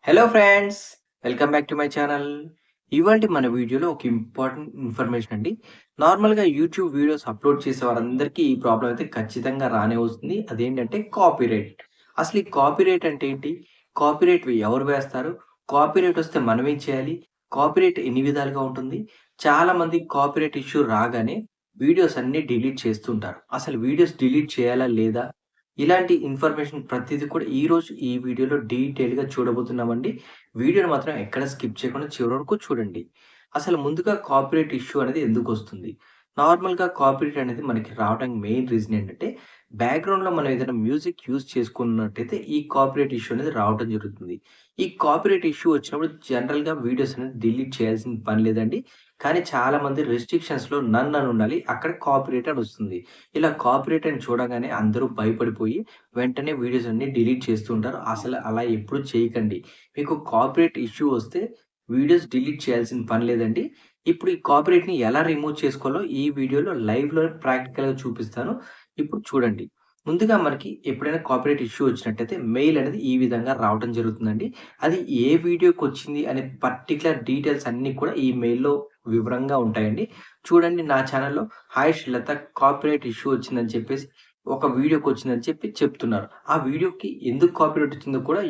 Hello friends! Welcome back to my channel. ఇవాల్టి మన వీడియోలో ఒక ఇంపార్టెంట్ ఇన్ఫర్మేషన్ అండి. నార్మల్‌గా యూట్యూబ్ వీడియోస్ అప్‌లోడ్ చేసే వారందరికీ ఈ ప్రాబ్లమ్ అయితే ఖచ్చితంగా రానే వస్తుంది. అదేంటంటే కాపీరైట్. అసలు ఈ కాపీరైట్ అంటే ఏంటి? కాపీరైట్ ఎవరు వేస్తారు? కాపీరైట్ వస్తే మనం ఏం చేయాలి? కాపీరైట్ ఎన్ని విధాలుగా ఉంటుంది? చాలామంది కాపీరైట్ ఇష్యూ రాగానే వీడియోస్ అన్నీ డిలీట్ చేస్తుంటారు. అసలు వీడియోస్ డిలీట్ చేయాలా? లేదా? ఇలాంటి ఇన్ఫర్మేషన్ ప్రతీది కూడా ఈరోజు ఈ వీడియోలో డీటెయిల్‌గా చూడబోతున్నామండి. వీడియోని మాత్రం ఎక్కడ స్కిప్ చేయకుండా చివరి వరకు చూడండి. అసలు ముందుగా కాపీరైట్ ఇష్యూ అనేది ఎందుకొస్తుంది? నార్మల్‌గా కాపీరైట్ అనేది మనకి రావడానికి మెయిన్ రీజన్ ఏంటంటే, బ్యాక్‌గ్రౌండ్‌లో మనం ఏదైనా మ్యూజిక్ యూజ్ చేసుకున్నట్టయితే ఈ కాపీరైట్ ఇష్యూ అనేది రావడం జరుగుతుంది. ఈ కాపీరైట్ ఇష్యూ వచ్చినప్పుడు జనరల్‌గా వీడియోస్ అనేది డిలీట్ చేయాల్సిన పని లేదండి. కానీ చాలామంది రెస్ట్రిక్షన్స్‌లో నన్ అని ఉండాలి. అక్కడ కాపీరైట్ అని వస్తుంది. ఇలా కాపీరైట్ అని చూడగానే అందరూ భయపడిపోయి వెంటనే వీడియోస్ అన్నీ డిలీట్ చేస్తూ ఉంటారు. అసలు అలా ఎప్పుడు చేయకండి. మీకు కాపీరైట్ ఇష్యూ వస్తే వీడియోస్ డిలీట్ చేయాల్సిన పని లేదండి. ఇప్పుడు ఈ కాపీరైట్‌ని ఎలా రిమూవ్ చేసుకోవాలో ఈ వీడియోలో లైవ్‌లో ప్రాక్టికల్‌గా చూపిస్తాను. ఇప్పుడు చూడండి. ముందుగా మనకి ఎప్పుడైనా కాపీరైట్ ఇష్యూ వచ్చినట్టయితే మెయిల్ అనేది ఈ విధంగా రావడం జరుగుతుందండి. అది ఏ వీడియోకొచ్చింది అనే పర్టిక్యులర్ డీటెయిల్స్ అన్నీ కూడా ఈ మెయిల్‌లో వివరంగా ఉంటాయండి. చూడండి నా ఛానెల్‌లో హాయ్ శ్రీలత కాపీరైట్ ఇష్యూ వచ్చిందని చెప్పేసి ఒక వీడియోకొచ్చిందని చెప్పి చెప్తున్నారు. ఆ వీడియోకి ఎందుకు కాపీరైట్ వచ్చిందో కూడా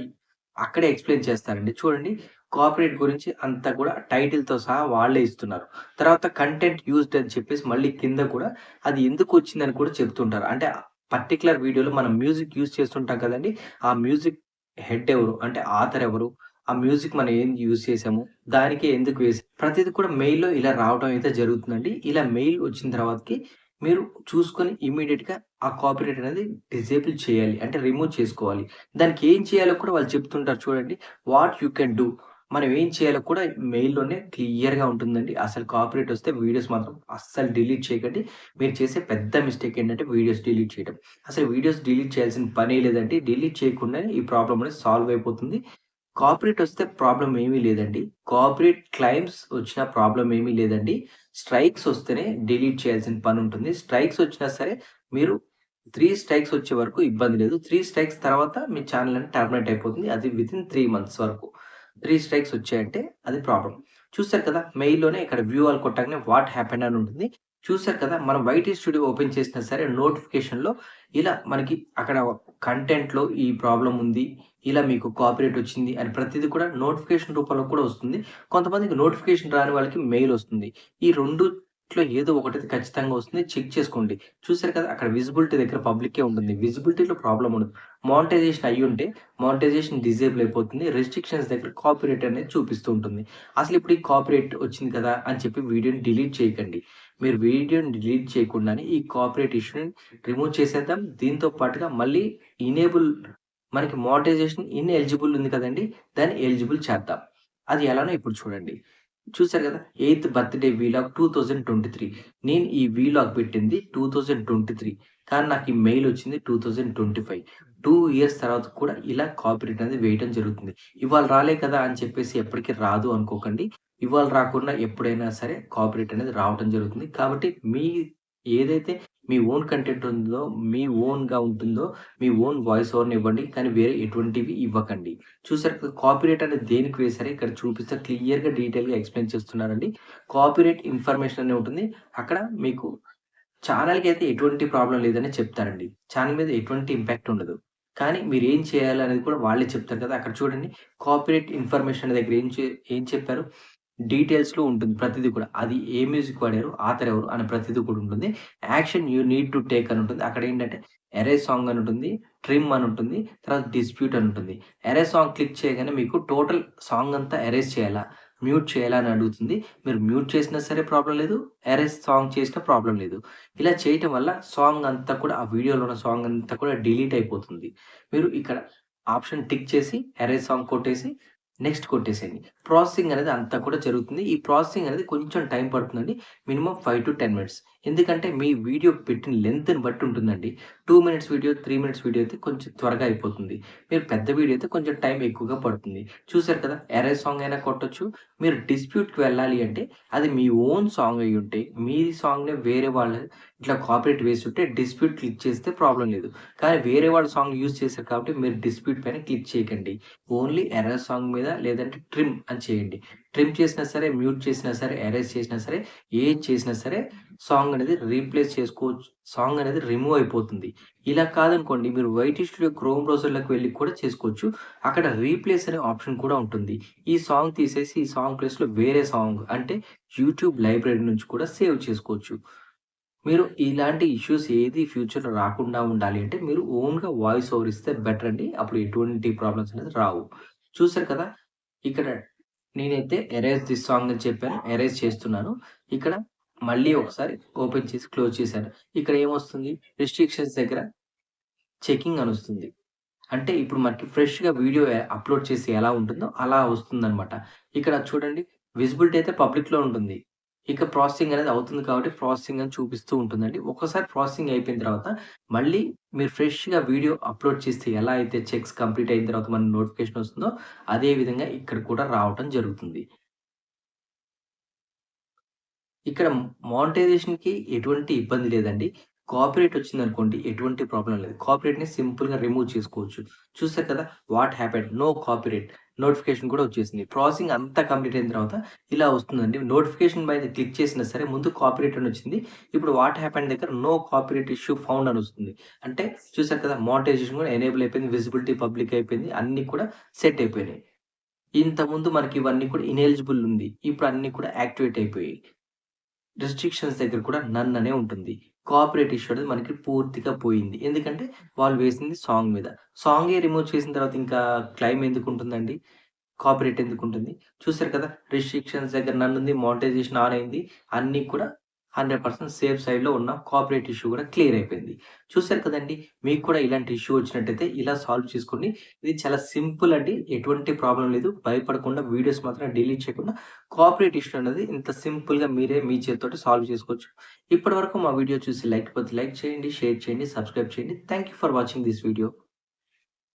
అక్కడే ఎక్స్‌ప్లెయిన్ చేస్తారండి. చూడండి కాపీరైట్ గురించి అంతా కూడా టైటిల్‌తో సహా వాళ్ళే ఇస్తున్నారు. తర్వాత కంటెంట్ యూజ్డ్ అని చెప్పేసి మళ్ళీ కింద కూడా అది ఎందుకొచ్చిందని కూడా చెప్తుంటారు. అంటే పర్టిక్యులర్ వీడియోలో మనం మ్యూజిక్ యూజ్ చేస్తుంటాం కదండీ! ఆ మ్యూజిక్ హెడ్ ఎవరు? అంటే ఆథర్ ఎవరు? ఆ మ్యూజిక్ మనం ఏం యూజ్ చేసాము? దానికే ఎందుకు ప్రతీది కూడా మెయిల్‌లో ఇలా రావడం అయితే జరుగుతుందండి. ఇలా మెయిల్ వచ్చిన తర్వాతకి మీరు చూసుకొని ఇమ్మీడియేట్‌గా ఆ కాపీరైట్ అనేది డిజేబుల్ చేయాలి. అంటే రిమూవ్ చేసుకోవాలి. దానికి ఏం చేయాలో కూడా వాళ్ళు చెప్తుంటారు చూడండి. What you can do. మనం ఏం చేయాలో కూడా మెయిల్‌లోనే క్లియర్‌గా ఉంటుందండి. అసలు కాపీరైట్ వస్తే వీడియోస్ మాత్రం అస్సలు డిలీట్ చేయకండి. మీరు చేసే పెద్ద మిస్టేక్ ఏంటంటే వీడియోస్ డిలీట్ చేయడం. అసలు వీడియోస్ డిలీట్ చేయాల్సిన పనే లేదండి. డిలీట్ చేయకుండానే ఈ ప్రాబ్లమ్ అనేది సాల్వ్ అయిపోతుంది. కార్పొరేట్ వస్తే ప్రాబ్లమ్ ఏమీ లేదండి. కార్పొరేట్ క్లెయిమ్స్ వచ్చినా ప్రాబ్లమ్ ఏమీ లేదండి. స్ట్రైక్స్ వస్తేనే డిలీట్ చేయాల్సిన పనుంటుంది. స్ట్రైక్స్ వచ్చినా సరే మీరు 3 స్ట్రైక్స్ వచ్చే వరకు ఇబ్బంది లేదు. 3 స్ట్రైక్స్ తర్వాత మీ ఛానెల్ అనేది టర్మినేట్ అయిపోతుంది. అది వితిన్ 3 మంత్స్ వరకు. 3 స్ట్రైక్స్ వచ్చాయంటే అది ప్రాబ్లమ్. చూసారు కదా! మెయిల్‌లోనే ఇక్కడ వ్యూ ఆల్ కొట్టంగానే వాట్ హ్యాపెండ్ అని ఉంటుంది. చూసారు కదా! మనం వైటీ స్టూడియో ఓపెన్ చేసినా సరే నోటిఫికేషన్‌లో ఇలా మనకి అక్కడ కంటెంట్‌లో ఈ ప్రాబ్లమ్ ఉంది. ఇలా మీకు కాపీరైట్ వచ్చింది అని ప్రతీది కూడా నోటిఫికేషన్ రూపంలో కూడా వస్తుంది. కొంతమందికి నోటిఫికేషన్ రాని వాళ్ళకి మెయిల్ వస్తుంది. ఈ రెండిట్లో ఏదో ఒకటైతే ఖచ్చితంగా వస్తుంది. చెక్ చేసుకోండి. చూసారు కదా! అక్కడ విజిబిలిటీ దగ్గర పబ్లికే ఉంటుంది. విజిబిలిటీలో ప్రాబ్లమ్ ఉండదు. మానిటైజేషన్ అయ్యుంటే మానిటైజేషన్ డిజేబుల్ అయిపోతుంది. రెస్ట్రిక్షన్స్ దగ్గర కాపీరైట్ అనేది చూపిస్తూ ఉంటుంది. అసలు ఇప్పుడు ఈ కాపీరైట్ వచ్చింది కదా! అని చెప్పి వీడియోని డిలీట్ చేయకండి. మీరు వీడియోని డిలీట్ చేయకుండానే ఈ కాపీరైట్ ఇష్యూని రిమూవ్ చేసేద్దాం. దీంతో పాటుగా మళ్ళీ ఇనేబుల్ మనకి మోనటైజేషన్ ఎలిజిబుల్ ఉంది కదండీ! దాన్ని ఎలిజిబుల్ చేద్దాం. అది ఎలానో ఇప్పుడు చూడండి. చూసారు కదా! 8థ్ బర్త్‌డే వీలాగ్ 2023 నేను ఈ వీలాగ్ పెట్టింది 2023 కానీ నాకు ఈ మెయిల్ వచ్చింది 2025 2 ఇయర్స్ తర్వాత కూడా ఇలా కాపీరైట్ అనేది వేయడం జరుగుతుంది. ఇవాళ రాలే కదా! అని చెప్పేసి ఎప్పటికి రాదు అనుకోకండి. ఇవాళ రాకున్నా ఎప్పుడైనా సరే కాపీరైట్ అనేది రావటం జరుగుతుంది. కాబట్టి ఏదైతే మీ ఓన్ కంటెంట్ ఉందో, మీ ఓన్‌గా ఉంటుందో, మీ ఓన్ వాయిస్ ఓవర్‌ని ఇవ్వండి. కానీ వేరే ఎటువంటివి ఇవ్వకండి. చూసారు కదా! కాపీరైట్ అనేది దేనికి వేశారో ఇక్కడ చూపిస్తే క్లియర్‌గా డీటెయిల్‌గా ఎక్స్‌ప్లెయిన్ చేస్తున్నారండి. కాపీరైట్ ఇన్ఫర్మేషన్ అని ఉంటుంది. అక్కడ మీకు ఛానెల్‌కి అయితే ఎటువంటి ప్రాబ్లమ్ లేదని చెప్తారండి. ఛానెల్ మీద ఎటువంటి ఇంపాక్ట్ ఉండదు. కానీ మీరేం చేయాలనేది కూడా వాళ్ళే చెప్తారు కదా! అక్కడ చూడండి కాపీరైట్ ఇన్ఫర్మేషన్ దగ్గర ఏం చెప్పారు? డీటెయిల్స్‌లో ఉంటుంది ప్రతీది కూడా. అది ఏ మ్యూజిక్ వాడారు, ఆథర్ ఎవరు అని ప్రతీది కూడా ఉంటుంది. Action you need to take అని ఉంటుంది. అక్కడేంటంటే ఎరేజ్ సాంగ్ అని ఉంటుంది, ట్రిమ్ అని ఉంటుంది, తర్వాత డిస్ప్యూట్ అని ఉంటుంది. ఎరేజ్ సాంగ్ క్లిక్ చేయగానే మీకు టోటల్ సాంగ్ అంతా ఎరేజ్ చేయాలా? మ్యూట్ చేయాలా? అని అడుగుతుంది. మీరు మ్యూట్ చేసినా సరే ప్రాబ్లమ్ లేదు. ఎరేజ్ సాంగ్ చేసినా ప్రాబ్లమ్ లేదు. ఇలా చేయటం వల్ల సాంగ్ అంతా కూడా ఆ వీడియోలో ఉన్న సాంగ్ అంతా కూడా డిలీట్ అయిపోతుంది. మీరు ఇక్కడ ఆప్షన్ టిక్ చేసి ఎరేజ్ సాంగ్ కొట్టేసి నెక్స్ట్ కొట్టేసేయండి. ప్రాసెసింగ్ అనేది అంతా కూడా జరుగుతుంది. ఈ ప్రాసెసింగ్ అనేది కొంచెం టైం పడుతుందండి. Minimum 5-10 minutes. ఎందుకంటే మీ వీడియో పెట్టిన లెంగ్త్‌ని బట్టి ఉంటుందండి. 2 మినిట్స్ వీడియో, 3 మినిట్స్ వీడియో అయితే కొంచెం త్వరగా అయిపోతుంది. మీరు పెద్ద వీడియో అయితే కొంచెం టైం ఎక్కువగా పడుతుంది. చూసారు కదా! ఎరేర్ సాంగ్ అయినా కొట్టొచ్చు. మీరు డిస్ప్యూట్‌కి వెళ్ళాలి అంటే అది మీ ఓన్ సాంగ్ అయ్యుంటే, మీ సాంగ్‌నే వేరే వాళ్ళు ఇట్లా కాపీరైట్ వేసుంటే డిస్ప్యూట్ క్లిక్ చేస్తే ప్రాబ్లమ్ లేదు. కానీ వేరే వాళ్ళ సాంగ్ యూజ్ చేశారు కాబట్టి మీరు డిస్ప్యూట్ పైన క్లిక్ చేయకండి. ఓన్లీ ఎర్రర్ సాంగ్ మీద లేదంటే ట్రిమ్ అని చేయండి. ట్రిమ్ చేసినా సరే, మ్యూట్ చేసినా సరే, ఎరేజ్ చేసినా సరే, ఏది చేసినా సరే సాంగ్ అనేది రీప్లేస్ చేసుకోవచ్చు. సాంగ్ అనేది రిమూవ్ అయిపోతుంది. ఇలా కాదనుకోండి మీరు వైటీ స్టూడియో క్రోమ్ బ్రౌజర్‌లోకి వెళ్లి కూడా చేసుకోవచ్చు. అక్కడ రీప్లేస్ అనే ఆప్షన్ కూడా ఉంటుంది. ఈ సాంగ్ తీసేసి ఈ సాంగ్ ప్లేస్‌లో వేరే సాంగ్ అంటే యూట్యూబ్ లైబ్రరీ నుంచి కూడా సేవ్ చేసుకోవచ్చు. మీరు ఇలాంటి ఇష్యూస్ ఏది ఫ్యూచర్‌లో రాకుండా ఉండాలి అంటే మీరు ఓన్‌గా వాయిస్ ఓవర్ ఇస్తే బెటర్ అండి. అప్పుడు ఎటువంటి ప్రాబ్లమ్స్ అనేది రావు. చూసారు కదా! ఇక్కడ నేనైతే ఎరేజ్ థిస్ సాంగ్ అని చెప్పాను. ఎరేజ్ చేస్తున్నాను. ఇక్కడ మళ్ళీ ఒకసారి ఓపెన్ చేసి క్లోజ్ చేశాను. ఇక్కడ ఏమొస్తుంది? రిస్ట్రిక్షన్స్ దగ్గర చెకింగ్ అనొస్తుంది. అంటే ఇప్పుడు మనకి ఫ్రెష్‌గా వీడియో అప్‌లోడ్ చేసి ఎలా ఉంటుందో అలా వస్తుందనమాట. ఇక్కడ చూడండి విజిబిలిటీ అయితే పబ్లిక్‌లో ఉంటుంది. ఇక ప్రాసెసింగ్ అనేది అవుతుంది కాబట్టి ప్రాసెసింగ్ అని చూపిస్తూ ఉంటుందండి. ఒక్కసారి ప్రాసెసింగ్ అయిపోయిన తర్వాత మళ్ళీ మీరు ఫ్రెష్‌గా వీడియో అప్‌లోడ్ చేస్తే ఎలా అయితే చెక్స్ కంప్లీట్ అయిన తర్వాత మనకి నోటిఫికేషన్ వస్తుందో అదే విధంగా ఇక్కడ కూడా రావటం జరుగుతుంది. ఇక్కడ మానిటైజేషన్‌కి ఎటువంటి ఇబ్బంది లేదండి. కాపీరైట్ వచ్చిందనుకోండి ఎటువంటి ప్రాబ్లమ్ లేదు. కాపీరైట్‌ని సింపుల్‌గా రిమూవ్ చేసుకోవచ్చు. చూసారు కదా! What happened? No copyright notification కూడా వచ్చేసింది. ప్రాసెసింగ్ అంతా కంప్లీట్ అయిన తర్వాత ఇలా వస్తుందండి. నోటిఫికేషన్ మీద క్లిక్ చేసినా సరే ముందు కాపీరైట్ అని వచ్చింది. ఇప్పుడు వాట్ హ్యాపెండ్ దగ్గర నో కాపీరైట్ ఇష్యూ ఫౌండ్ అని వస్తుంది. అంటే చూసారు కదా! మానిటైజేషన్ కూడా ఎనేబుల్ అయిపోయింది. విజిబిలిటీ పబ్లిక్ అయిపోయింది. అన్నీ కూడా సెట్ అయిపోయినాయి. ఇంతకుముందు మనకి ఇవన్నీ కూడా ఇనెలిజిబుల్ ఉంది. ఇప్పుడు అన్నీ కూడా యాక్టివేట్ అయిపోయాయి. రిస్ట్రిక్షన్స్ దగ్గర కూడా నన్ అనే ఉంటుంది. కోఆపరేట్ ఇష్యూ అనేది మనకి పూర్తిగా పోయింది. ఎందుకంటే వాళ్ళు వేసింది సాంగ్ మీద. సాంగే రిమూవ్ చేసిన తర్వాత ఇంకా క్లెయిమ్ ఎందుకుంటుందండి? కాపీరైట్ ఎందుకుంటుంది? చూసారు కదా! రిస్ట్రిక్షన్స్ దగ్గర నన్ ఉంది. మానిటైజేషన్ ఆన్ అయింది. అన్నీ కూడా 100% సేఫ్ సైడ్‌లో ఉన్న కాపీరైట్ ఇష్యూ కూడా క్లియర్ అయిపోయింది. చూసారు కదండీ! మీకు కూడా ఇలాంటి ఇష్యూ వచ్చినట్టయితే ఇలా సాల్వ్ చేసుకోండి. ఇది చాలా సింపుల్ అండి. ఎటువంటి ప్రాబ్లమ్ లేదు. భయపడకుండా వీడియోస్ మాత్రం డిలీట్ చేయకుండా కాపీరైట్ ఇష్యూ అనేది ఇంత సింపుల్‌గా మీరే మీ చేత్తోటి సాల్వ్ చేసుకోవచ్చు. ఇప్పటివరకు మా వీడియో చూసి లైక్ చేయండి, షేర్ చేయండి, సబ్స్క్రైబ్ చేయండి. Thank you for watching this video.